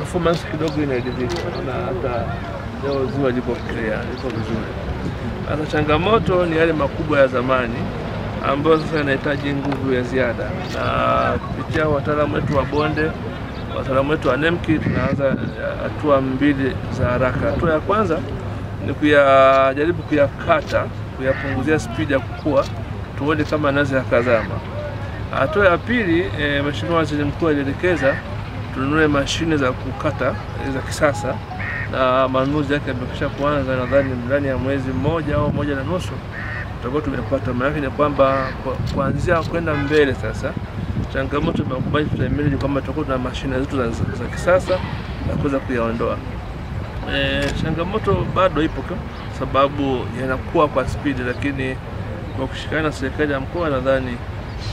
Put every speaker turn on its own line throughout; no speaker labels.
performance kidogo inaridhisha na hata leo ziwa liko clear, liko vizuri. Hata changamoto ni yale makubwa ya zamani ambayo sasa yanahitaji nguvu ya ziada, na kupitia wataalamu wetu wa bonde, wataalamu wetu wa NEMKI, tunaanza hatua mbili za haraka. Hatua ya kwanza ni kujaribu kuyakata, kuyapunguzia speed ya kukua, tuone kama nazi yakazama. Hatua ya pili, Mheshimiwa Waziri Mkuu alielekeza tununue mashine za kukata za kisasa, na manunuzi yake yamekwisha kuanza. Nadhani ndani ya mwezi mmoja au moja na nusu tutakuwa tumepata. Maana ni kwamba kuanzia kwenda mbele sasa, changamoto tunakubali tutaimiliki kwamba tutakuwa na mashine zetu za kisasa na kuweza kuyaondoa. Changamoto bado ipo kwa sababu yanakuwa kwa speed, lakini kwa kushikana na serikali ya mkoa nadhani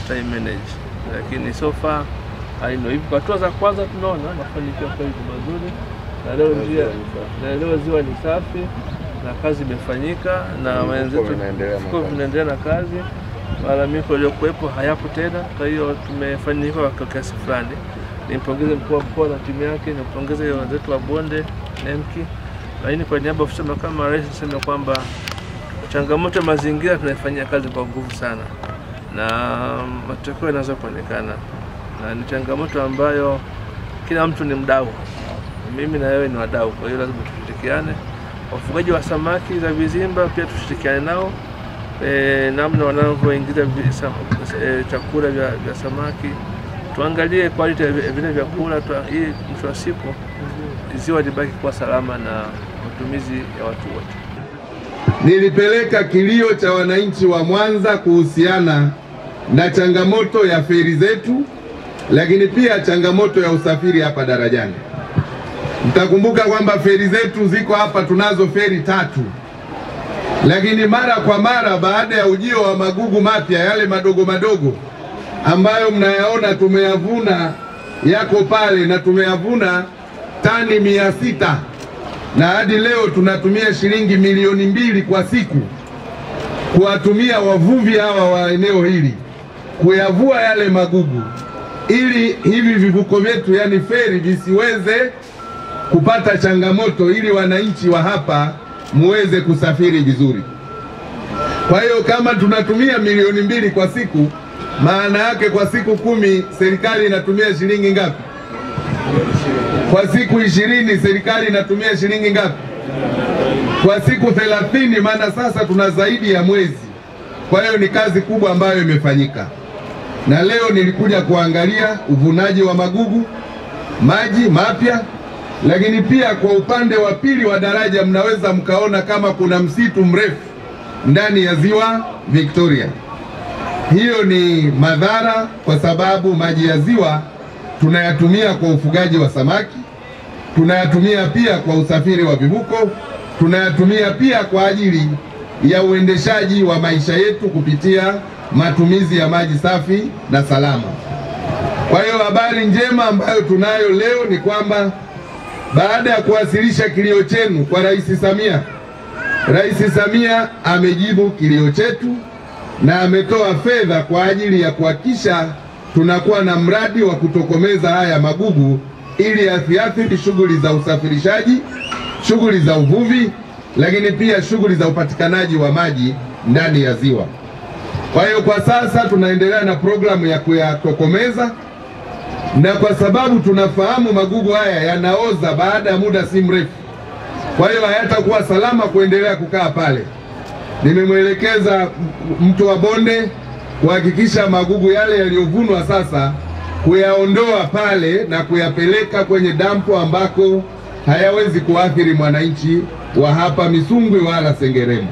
time manage, lakini so far haino hivi. Kwa hatua za kwanza tunaona mafanikio kweli mazuri, na leo ziwa ni safi na kazi imefanyika na wenzetu tunaendelea na kazi. Malalamiko yaliyokuwepo hayapo tena, kwa hiyo tumefanikiwa kwa kiasi fulani. Nimpongeze mkuu wa mkoa na timu yake, nimpongeze wenzetu wa bonde NEMKI, lakini kwa niaba ya ofisi ya makamu wa rais nasema kwamba changamoto ya mazingira tunaifanyia kazi kwa nguvu sana na matokeo yanaanza kuonekana, na ni changamoto ambayo kila mtu ni mdau. Mimi na wewe ni wadau, kwa hiyo lazima tushirikiane. Wafugaji wa samaki za vizimba pia tushirikiane nao, namna wanavyoingiza chakula vya samaki, tuangalie quality ya vile vyakula, ili mwisho wa siku ziwa libaki kuwa salama na matumizi ya watu wote.
Nilipeleka kilio cha wananchi wa Mwanza kuhusiana na changamoto ya feri zetu, lakini pia changamoto ya usafiri hapa darajani. Mtakumbuka kwamba feri zetu ziko hapa, tunazo feri 3. Lakini mara kwa mara baada ya ujio wa magugu mapya yale madogo madogo ambayo mnayaona tumeyavuna yako pale, na tumeyavuna tani 600, na hadi leo tunatumia shilingi milioni 2 kwa siku kuwatumia wavuvi hawa wa eneo hili kuyavua yale magugu, ili hivi vivuko vyetu yani feri visiweze kupata changamoto, ili wananchi wa hapa muweze kusafiri vizuri. Kwa hiyo kama tunatumia milioni 2 kwa siku, maana yake kwa siku 10 serikali inatumia shilingi ngapi? Kwa siku 20 serikali inatumia shilingi ngapi? Kwa siku 30, maana sasa tuna zaidi ya mwezi. Kwa hiyo ni kazi kubwa ambayo imefanyika. Na leo nilikuja kuangalia uvunaji wa magugu, maji mapya, lakini pia kwa upande wa pili wa daraja mnaweza mkaona kama kuna msitu mrefu ndani ya ziwa Victoria. Hiyo ni madhara kwa sababu maji ya ziwa tunayatumia kwa ufugaji wa samaki, tunayatumia pia kwa usafiri wa vivuko, tunayatumia pia kwa ajili ya uendeshaji wa maisha yetu kupitia matumizi ya maji safi na salama. Kwa hiyo habari njema ambayo tunayo leo ni kwamba baada ya kuwasilisha kilio chenu kwa Rais Samia amejibu kilio chetu na ametoa fedha kwa ajili ya kuhakikisha tunakuwa na mradi wa kutokomeza haya magugu ili asiathiri shughuli za usafirishaji, shughuli za uvuvi, lakini pia shughuli za upatikanaji wa maji ndani ya ziwa. Kwa hiyo kwa sasa tunaendelea na programu ya kuyatokomeza, na kwa sababu tunafahamu magugu haya yanaoza baada ya muda si mrefu, kwa hiyo hayatakuwa salama kuendelea kukaa pale. Nimemwelekeza mtu wa bonde kuhakikisha magugu yale yaliyovunwa sasa kuyaondoa pale na kuyapeleka kwenye dampo ambako hayawezi kuathiri mwananchi wa hapa Misungwi wala Sengerema.